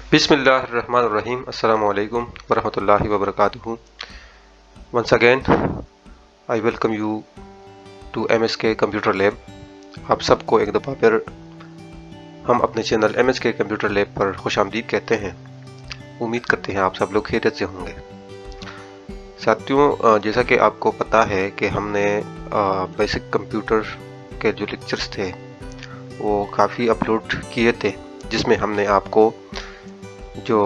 Bismillahirrahmanirrahim. Assalamu alaikum warahmatullahi wabarakatuh. Once again, I welcome you to MSK Computer Lab. आप सबको एक दफ़ा फिर हम अपने चैनल MSK Computer Lab पर खुशामदीद कहते हैं। उम्मीद करते हैं आप सब लोग खैरियत से होंगे। साथियों, जैसा कि आपको पता है कि हमने बेसिक कंप्यूटर के जो लेक्चर्स थे वो काफ़ी अपलोड किए थे, जिसमें हमने आपको जो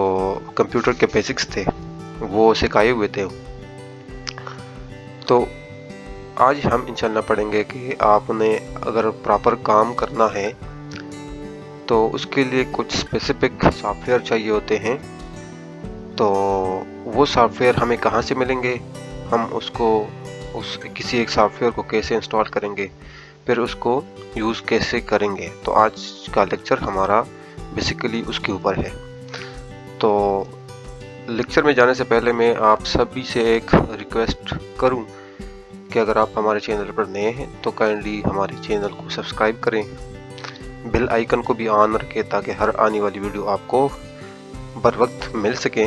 कंप्यूटर के बेसिक्स थे वो सिखाए हुए थे। तो आज हम इंशाल्लाह पढ़ेंगे कि आपने अगर प्रॉपर काम करना है तो उसके लिए कुछ स्पेसिफिक सॉफ्टवेयर चाहिए होते हैं। तो वो सॉफ्टवेयर हमें कहाँ से मिलेंगे, हम उस किसी एक सॉफ्टवेयर को कैसे इंस्टॉल करेंगे, फिर उसको यूज़ कैसे करेंगे। तो आज का लेक्चर हमारा बेसिकली उसके ऊपर है। तो लेक्चर में जाने से पहले मैं आप सभी से एक रिक्वेस्ट करूं कि अगर आप हमारे चैनल पर नए हैं तो काइंडली हमारे चैनल को सब्सक्राइब करें, बेल आइकन को भी ऑन रखें ताकि हर आने वाली वीडियो आपको बर वक्त मिल सके।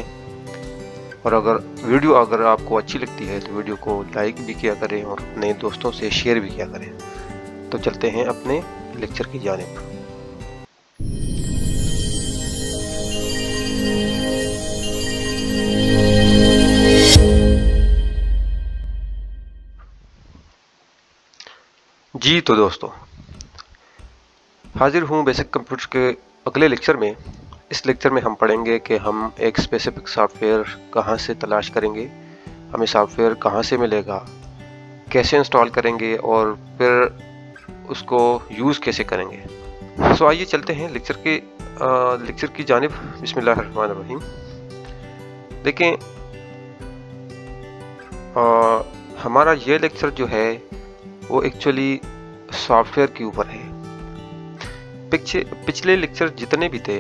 और अगर वीडियो आपको अच्छी लगती है तो वीडियो को लाइक भी किया करें और नए दोस्तों से शेयर भी किया करें। तो चलते हैं अपने लेक्चर की जानिब। जी तो दोस्तों, हाजिर हूँ बेसिक कंप्यूटर के अगले लेक्चर में। इस लेक्चर में हम पढ़ेंगे कि हम एक स्पेसिफिक सॉफ्टवेयर कहाँ से तलाश करेंगे, हमें सॉफ्टवेयर कहाँ से मिलेगा, कैसे इंस्टॉल करेंगे और फिर उसको यूज़ कैसे करेंगे। सो आइए चलते हैं लेक्चर की जानिब। बिस्मिल्लाहिर्रहमानिर्रहीम। देखें, हमारा ये लेक्चर जो है वो एक्चुअली सॉफ्टवेयर के ऊपर है। पिछले लेक्चर जितने भी थे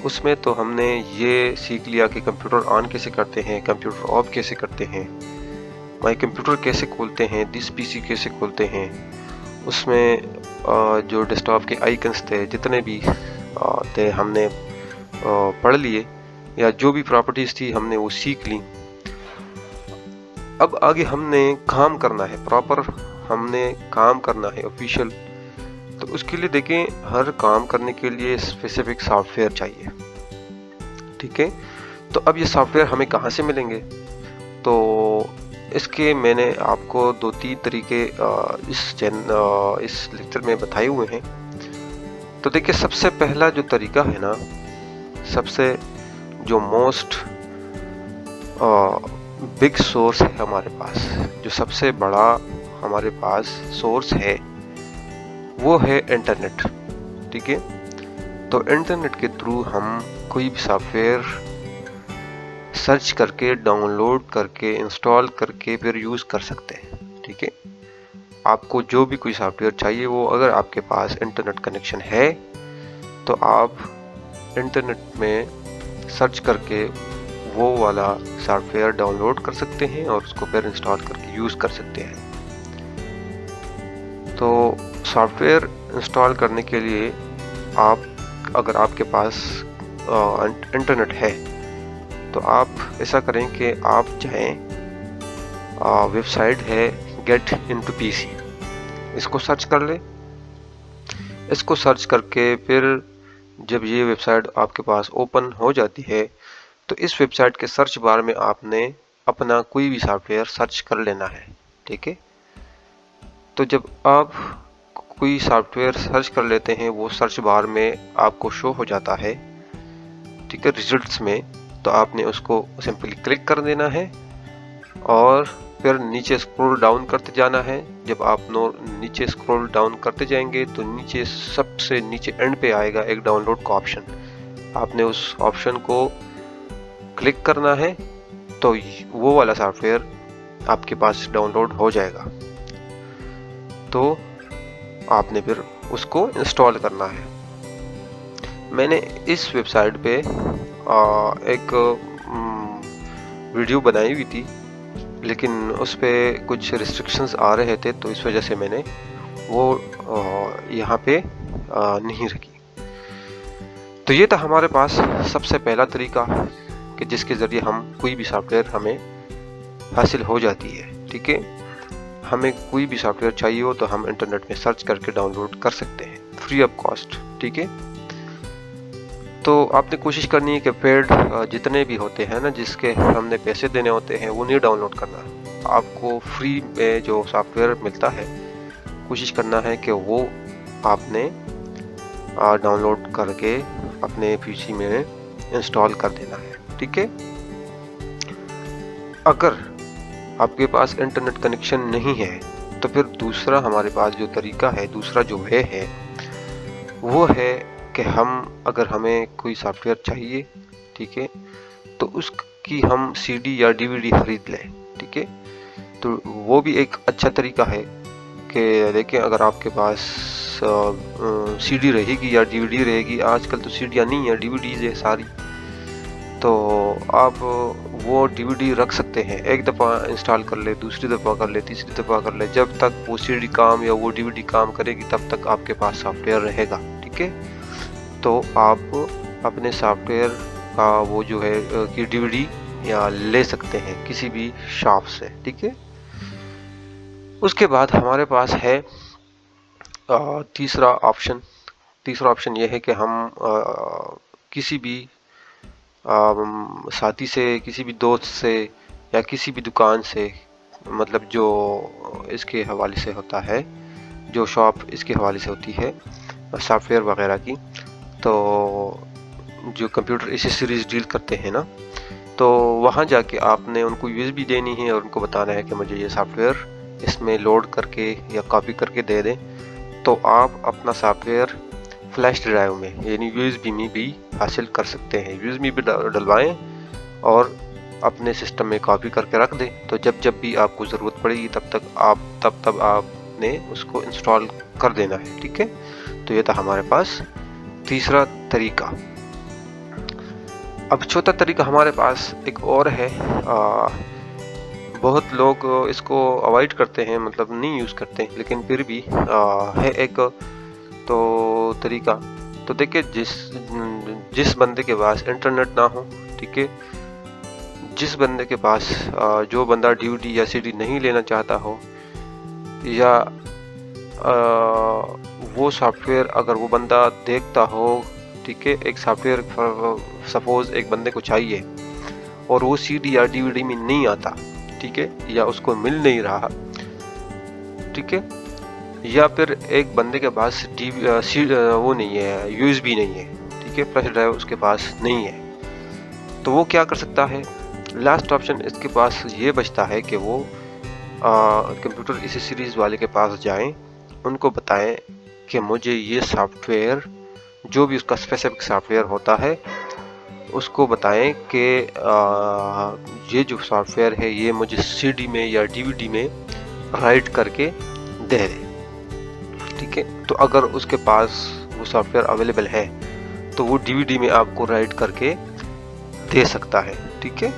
उसमें तो हमने ये सीख लिया कि कंप्यूटर ऑन कैसे करते हैं, कंप्यूटर ऑफ कैसे करते हैं, माई कंप्यूटर कैसे खोलते हैं, दिस पीसी कैसे खोलते हैं। उसमें जो डेस्कटॉप के आइकन्स थे जितने भी थे हमने पढ़ लिए, या जो भी प्रॉपर्टीज़ थी हमने वो सीख ली। अब आगे हमने काम करना है, प्रॉपर हमने काम करना है ऑफिशियल। तो उसके लिए देखें, हर काम करने के लिए स्पेसिफिक सॉफ्टवेयर चाहिए, ठीक है। तो अब ये सॉफ्टवेयर हमें कहाँ से मिलेंगे, तो इसके मैंने आपको 2-3 तरीके इस लेक्चर में बताए हुए हैं। तो देखिए, सबसे पहला जो तरीका है ना, सबसे जो मोस्ट बिग सोर्स है हमारे पास, जो सबसे बड़ा हमारे पास सोर्स है वो है इंटरनेट, ठीक है। तो इंटरनेट के थ्रू हम कोई भी सॉफ्टवेयर सर्च करके, डाउनलोड करके, इंस्टॉल करके फिर यूज़ कर सकते हैं, ठीक है। आपको जो भी कोई सॉफ्टवेयर चाहिए वो अगर आपके पास इंटरनेट कनेक्शन है तो आप इंटरनेट में सर्च करके वो वाला सॉफ्टवेयर डाउनलोड कर सकते हैं और उसको फिर इंस्टॉल करके यूज़ कर सकते हैं। तो सॉफ्टवेयर इंस्टॉल करने के लिए अगर आपके पास इंटरनेट है तो आप ऐसा करें कि आप जाएं, वेबसाइट है गेट इनटू पीसी, इसको सर्च कर लें। इसको सर्च करके फिर जब ये वेबसाइट आपके पास ओपन हो जाती है तो इस वेबसाइट के सर्च बार में आपने अपना कोई भी सॉफ्टवेयर सर्च कर लेना है, ठीक है। तो जब आप कोई सॉफ्टवेयर सर्च कर लेते हैं वो सर्च बार में आपको शो हो जाता है, ठीक है, रिजल्ट्स में। तो आपने उसको सिंपली क्लिक कर देना है और फिर नीचे स्क्रॉल डाउन करते जाना है। जब आप नीचे स्क्रॉल डाउन करते जाएंगे तो नीचे सबसे नीचे एंड पे आएगा एक डाउनलोड का ऑप्शन, आपने उस ऑप्शन को क्लिक करना है तो वो वाला सॉफ्टवेयर आपके पास डाउनलोड हो जाएगा। तो आपने फिर उसको इंस्टॉल करना है। मैंने इस वेबसाइट पे एक वीडियो बनाई हुई थी, लेकिन उस पर कुछ रिस्ट्रिक्शंस आ रहे थे तो इस वजह से मैंने वो यहाँ पे नहीं रखी। तो ये था हमारे पास सबसे पहला तरीका कि जिसके ज़रिए हम कोई भी सॉफ्टवेयर हमें हासिल हो जाती है। ठीक है, हमें कोई भी सॉफ्टवेयर चाहिए हो तो हम इंटरनेट में सर्च करके डाउनलोड कर सकते हैं फ्री ऑफ कॉस्ट। ठीक है, तो आपने कोशिश करनी है कि पेड जितने भी होते हैं ना, जिसके हमने पैसे देने होते हैं, वो नहीं डाउनलोड करना। आपको फ्री में जो सॉफ्टवेयर मिलता है कोशिश करना है कि वो आपने डाउनलोड करके अपने पीसी में इंस्टॉल कर देना है। ठीक है, अगर आपके पास इंटरनेट कनेक्शन नहीं है तो फिर दूसरा हमारे पास जो तरीका है, दूसरा जो वे है वो है कि अगर हमें कोई सॉफ्टवेयर चाहिए, ठीक है, तो उसकी हम सीडी या डीवीडी खरीद लें। ठीक है, तो वो भी एक अच्छा तरीका है कि देखिए, अगर आपके पास सीडी रहेगी या डीवीडी रहेगी, आजकल तो सीडियाँ नहीं है, डीवीडीज है सारी, तो आप वो डीवीडी रख सकते हैं। एक दफ़ा इंस्टॉल कर ले, दूसरी दफ़ा कर ले, तीसरी दफ़ा कर ले, जब तक वो सीडी काम या वो डीवीडी काम करेगी तब तक आपके पास सॉफ्टवेयर रहेगा। ठीक है, तो आप अपने सॉफ्टवेयर का वो जो है कि डीवीडी या ले सकते हैं किसी भी शॉप से। ठीक है, उसके बाद हमारे पास है तीसरा ऑप्शन ये है कि हम किसी भी साथी से, किसी भी दोस्त से या किसी भी दुकान से, मतलब जो इसके हवाले से होता है, जो शॉप इसके हवाले से होती है सॉफ्टवेयर वगैरह की, तो जो कंप्यूटर एसेसरीज डील करते हैं ना, तो वहाँ जाके आपने उनको यूएसबी देनी है और उनको बताना है कि मुझे ये सॉफ्टवेयर इसमें लोड करके या कॉपी करके दे दें। तो आप अपना सॉफ्टवेयर फ्लैश ड्राइव में यानी यूएसबी में भी हासिल कर सकते हैं। यूएसबी भी डलवाएं और अपने सिस्टम में कॉपी करके रख दें, तो जब भी आपको ज़रूरत पड़ेगी तब आपने उसको इंस्टॉल कर देना है। ठीक है, तो ये था हमारे पास तीसरा तरीका। अब चौथा तरीका हमारे पास एक और है। बहुत लोग इसको अवॉइड करते हैं, मतलब नहीं यूज़ करते हैं, लेकिन फिर भी है एक तो तरीका। तो देखिए, जिस बंदे के पास इंटरनेट ना हो, ठीक है, जिस बंदे के पास जो बंदा डीवीडी या सीडी नहीं लेना चाहता हो, या वो सॉफ्टवेयर अगर वो बंदा देखता हो, ठीक है, एक सॉफ्टवेयर सपोज एक बंदे को चाहिए और वो सीडी या डीवीडी में नहीं आता, ठीक है, या उसको मिल नहीं रहा, ठीक है, या फिर एक बंदे के पास वो नहीं है, यूएसबी नहीं है, ठीक है, फ्लैश ड्राइव उसके पास नहीं है, तो वो क्या कर सकता है? लास्ट ऑप्शन इसके पास ये बचता है कि वो कंप्यूटर एसेसरीज वाले के पास जाएं, उनको बताएं कि मुझे ये सॉफ्टवेयर, जो भी उसका स्पेसिफिक सॉफ्टवेयर होता है, उसको बताएं कि ये जो सॉफ्टवेयर है ये मुझे सीडी में या डीवीडी में राइट करके दे दे। ठीक है, तो अगर उसके पास वो सॉफ्टवेयर अवेलेबल है तो वो डीवीडी में आपको राइट करके दे सकता है। ठीक है,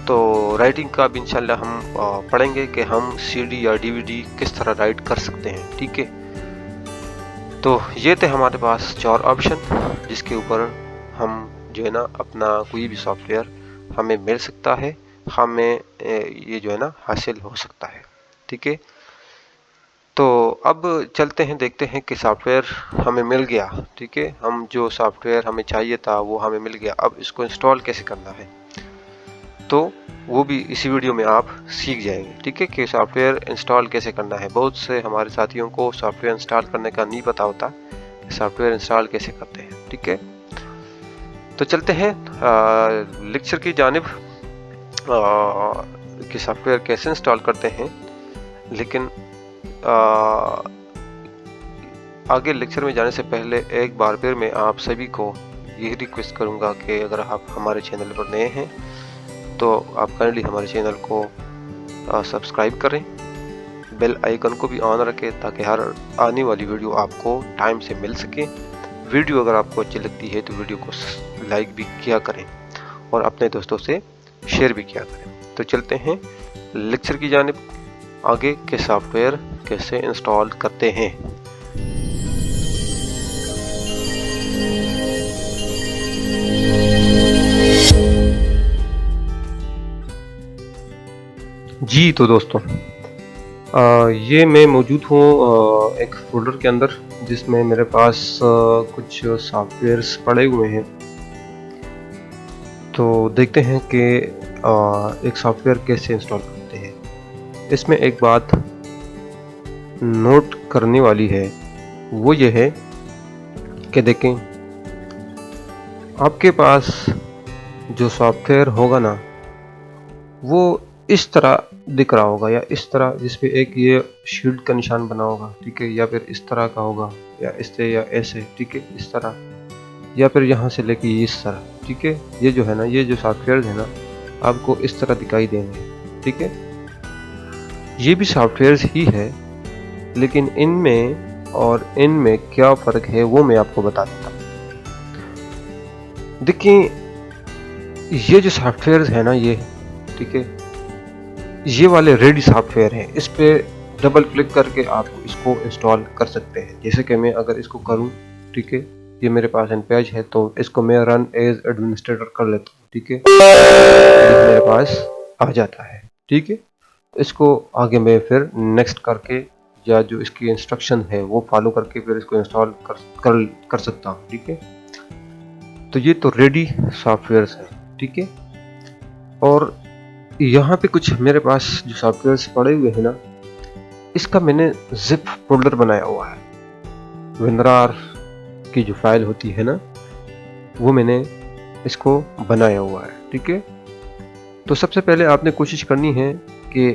तो राइटिंग का भी इंशाल्लाह हम पढ़ेंगे कि हम सीडी या डीवीडी किस तरह राइट कर सकते हैं। ठीक है, तो ये थे हमारे पास 4 ऑप्शन जिसके ऊपर हम जो है ना अपना कोई भी सॉफ्टवेयर हमें मिल सकता है, हमें ये जो है ना हासिल हो सकता है। ठीक है, तो अब चलते हैं, देखते हैं कि सॉफ्टवेयर हमें मिल गया। ठीक है, हम जो सॉफ्टवेयर हमें चाहिए था वो हमें मिल गया, अब इसको इंस्टॉल कैसे करना है, तो वो भी इसी वीडियो में आप सीख जाएंगे। ठीक है, कि सॉफ्टवेयर इंस्टॉल कैसे करना है। बहुत से हमारे साथियों को सॉफ्टवेयर इंस्टॉल करने का नहीं पता होता कि सॉफ्टवेयर इंस्टॉल कैसे करते हैं। ठीक है, तो चलते हैं लेक्चर की जानिब कि सॉफ्टवेयर कैसे इंस्टॉल करते हैं। लेकिन आगे लेक्चर में जाने से पहले एक बार फिर मैं आप सभी को यही रिक्वेस्ट करूंगा कि अगर आप हमारे चैनल पर नए हैं तो आप काइंडली हमारे चैनल को सब्सक्राइब करें, बेल आइकन को भी ऑन रखें ताकि हर आने वाली वीडियो आपको टाइम से मिल सके। वीडियो अगर आपको अच्छी लगती है तो वीडियो को लाइक भी किया करें और अपने दोस्तों से शेयर भी किया करें। तो चलते हैं लेक्चर की जानिब, आगे के सॉफ्टवेयर कैसे इंस्टॉल करते हैं। जी, तो दोस्तों ये मैं मौजूद हूँ एक फ़ोल्डर के अंदर, जिसमें मेरे पास कुछ सॉफ्टवेयर्स पड़े हुए हैं। तो देखते हैं कि एक सॉफ्टवेयर कैसे इंस्टॉल करते हैं। इसमें एक बात नोट करने वाली है, वो ये है कि देखें, आपके पास जो सॉफ्टवेयर होगा ना, वो इस तरह दिख रहा होगा, या इस तरह जिस पे एक ये शील्ड का निशान बना होगा, ठीक है, या फिर इस तरह का होगा, या इससे या ऐसे, ठीक है, इस तरह, या फिर यहाँ से लेके इस तरह, ठीक है। ये जो है ना, ये जो सॉफ्टवेयर है ना, आपको इस तरह दिखाई देंगे, ठीक है। ये भी सॉफ्टवेयर ही है, लेकिन इनमें और इनमें क्या फ़र्क है वो मैं आपको बता देता हूँ। देखिए, ये जो सॉफ्टवेयर है ना, ये, ठीक है, ये वाले रेडी सॉफ्टवेयर हैं। इस पे डबल क्लिक करके आप इसको इंस्टॉल कर सकते हैं। जैसे कि मैं अगर इसको करूं, ठीक है, ये मेरे पास npm है, तो इसको मैं रन एज एडमिनिस्ट्रेटर कर लेता हूँ, ठीक है, ये मेरे पास आ जाता है, ठीक है। इसको आगे मैं फिर नेक्स्ट करके, या जो इसकी इंस्ट्रक्शन है वो फॉलो करके फिर इसको इंस्टॉल कर सकता हूँ, ठीक है। तो ये तो रेडी सॉफ्टवेयर है, ठीक है। और यहाँ पे कुछ मेरे पास जो सॉफ्टवेयर्स पड़े हुए हैं ना, इसका मैंने जिप फोल्डर बनाया हुआ है। विनरार की जो फाइल होती है ना, वो मैंने इसको बनाया हुआ है, ठीक है। तो सबसे पहले आपने कोशिश करनी है कि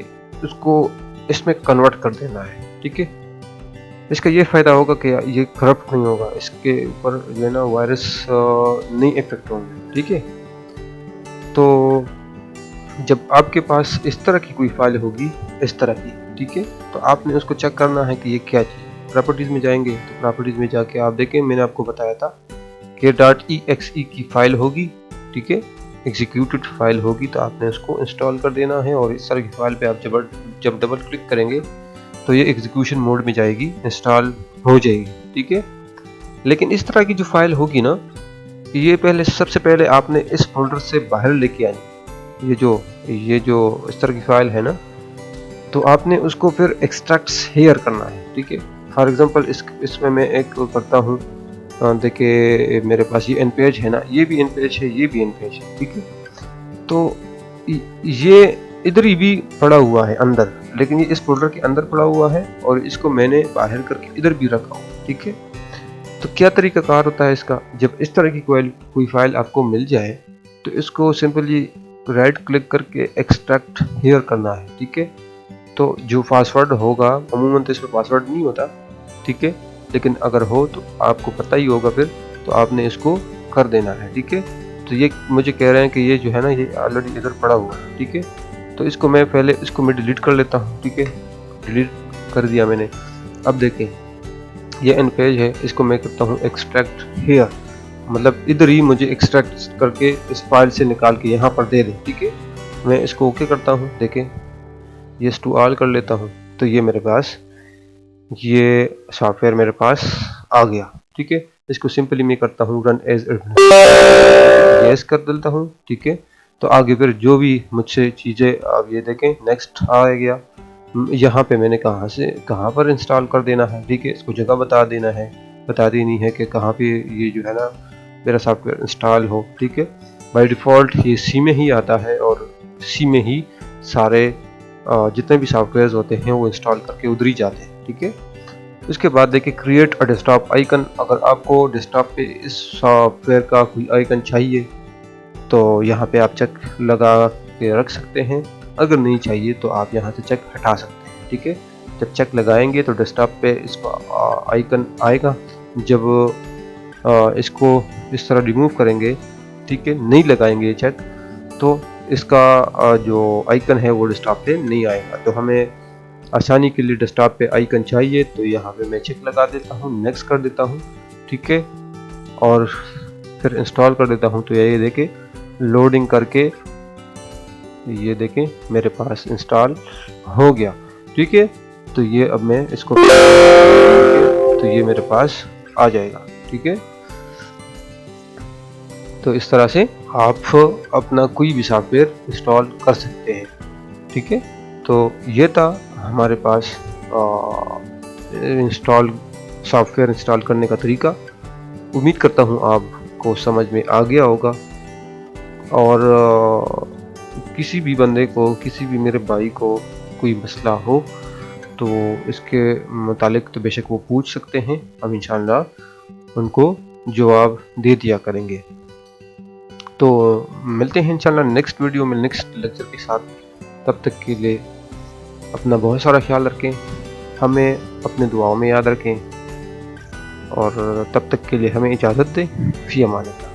उसको इसमें कन्वर्ट कर देना है, ठीक है। इसका ये फ़ायदा होगा कि ये करप्ट नहीं होगा, इसके ऊपर जो है ना वायरस नहीं इफेक्ट होंगे, ठीक है। तो जब आपके पास इस तरह की कोई फाइल होगी, इस तरह की, ठीक है, तो आपने उसको चेक करना है कि ये क्या चीज़। प्रॉपर्टीज़ में जाएंगे, तो प्रॉपर्टीज़ में जाके आप देखें, मैंने आपको बताया था कि .exe की फाइल होगी, ठीक है, एग्जीक्यूटेड फाइल होगी, तो आपने उसको इंस्टॉल कर देना है। और इस तरह की फाइल पे आप जब डबल क्लिक करेंगे तो ये एग्जीक्यूशन मोड में जाएगी, इंस्टॉल हो जाएगी, ठीक है। लेकिन इस तरह की जो फाइल होगी ना, ये सबसे पहले आपने इस फोल्डर से बाहर लेके आनी। ये जो इस तरह की फाइल है ना, तो आपने उसको फिर एक्सट्रैक्ट्स हेयर करना है, ठीक है। फॉर एग्जांपल इसमें मैं एक करता हूँ, देखिए मेरे पास ये npm है ना, ये भी npm है, ये भी npm है, ठीक है। तो ये इधर ही भी पड़ा हुआ है अंदर, लेकिन ये इस फोल्डर के अंदर पड़ा हुआ है, और इसको मैंने बाहर करके इधर भी रखा हूँ, ठीक है। तो क्या तरीकाकार होता है इसका, जब इस तरह की कोई फाइल आपको मिल जाए, तो इसको सिंपली राइट क्लिक करके एक्सट्रैक्ट हियर करना है, ठीक है। तो जो पासवर्ड होगा, अमूमन तो इसमें पासवर्ड नहीं होता, ठीक है, लेकिन अगर हो तो आपको पता ही होगा फिर, तो आपने इसको कर देना है, ठीक है। तो ये मुझे कह रहे हैं कि ये जो है ना, ये ऑलरेडी इधर पड़ा हुआ है, ठीक है। तो इसको मैं डिलीट कर लेता हूँ, ठीक है, डिलीट कर दिया मैंने। अब देखें, ये npm है, इसको मैं करता हूँ एक्सट्रैक्ट हियर, मतलब इधर ही मुझे एक्सट्रैक्ट करके इस फाइल से निकाल के यहाँ पर दे दें, ठीक है। मैं इसको ओके करता हूँ, देखें, यस टू ऑल कर लेता हूँ, तो ये मेरे पास ये सॉफ्टवेयर मेरे पास आ गया, ठीक है। इसको सिंपली मैं करता हूँ रन एज एडमिनिस्ट्रेटर, यस कर देता हूँ, ठीक है। तो आगे फिर जो भी मुझसे चीज़ें, आप ये देखें, नेक्स्ट आ गया। यहाँ पे मैंने कहाँ पर इंस्टॉल कर देना है, ठीक है, इसको जगह बता देनी है कि कहाँ पे ये जो है ना मेरा सॉफ्टवेयर इंस्टॉल हो, ठीक है। बाय डिफ़ॉल्ट ये सी में ही आता है, और सी में ही सारे जितने भी सॉफ्टवेयर होते हैं वो इंस्टॉल करके उधर ही जाते हैं, ठीक है। उसके बाद देखिए, क्रिएट अ डेस्कटॉप आइकन, अगर आपको डेस्कटॉप पे इस सॉफ्टवेयर का कोई आइकन चाहिए, तो यहाँ पे आप चेक लगा के रख सकते हैं। अगर नहीं चाहिए तो आप यहाँ से चेक हटा सकते हैं, ठीक है। जब चेक लगाएंगे तो डेस्कटॉप पे इसका आइकन आएगा। जब इसको इस तरह रिमूव करेंगे, ठीक है, नहीं लगाएंगे चेक, तो इसका जो आइकन है वो डेस्कटॉप पे नहीं आएगा। तो हमें आसानी के लिए डेस्कटॉप पे आइकन चाहिए, तो यहाँ पे मैं चेक लगा देता हूँ, नेक्स्ट कर देता हूँ, ठीक है, और फिर इंस्टॉल कर देता हूँ। तो ये देखें, लोडिंग करके ये देखें मेरे पास इंस्टॉल हो गया, ठीक है। तो ये अब मैं इसको, तो ये मेरे पास आ जाएगा, ठीक है। तो इस तरह से आप अपना कोई भी सॉफ्टवेयर इंस्टॉल कर सकते हैं, ठीक है। तो ये था हमारे पास सॉफ्टवेयर इंस्टॉल करने का तरीका। उम्मीद करता हूँ आपको समझ में आ गया होगा। और किसी भी बंदे को, किसी भी मेरे भाई को कोई मसला हो तो इसके मुतालिक तो बेशक वो पूछ सकते हैं, हम इंशाल्लाह उनको जवाब दे दिया करेंगे। तो मिलते हैं इंशाल्लाह नेक्स्ट वीडियो में, नेक्स्ट लेक्चर के साथ। तब तक के लिए अपना बहुत सारा ख्याल रखें, हमें अपने दुआओं में याद रखें, और तब तक के लिए हमें इजाज़त दें। फ़ी अमान अल्लाह।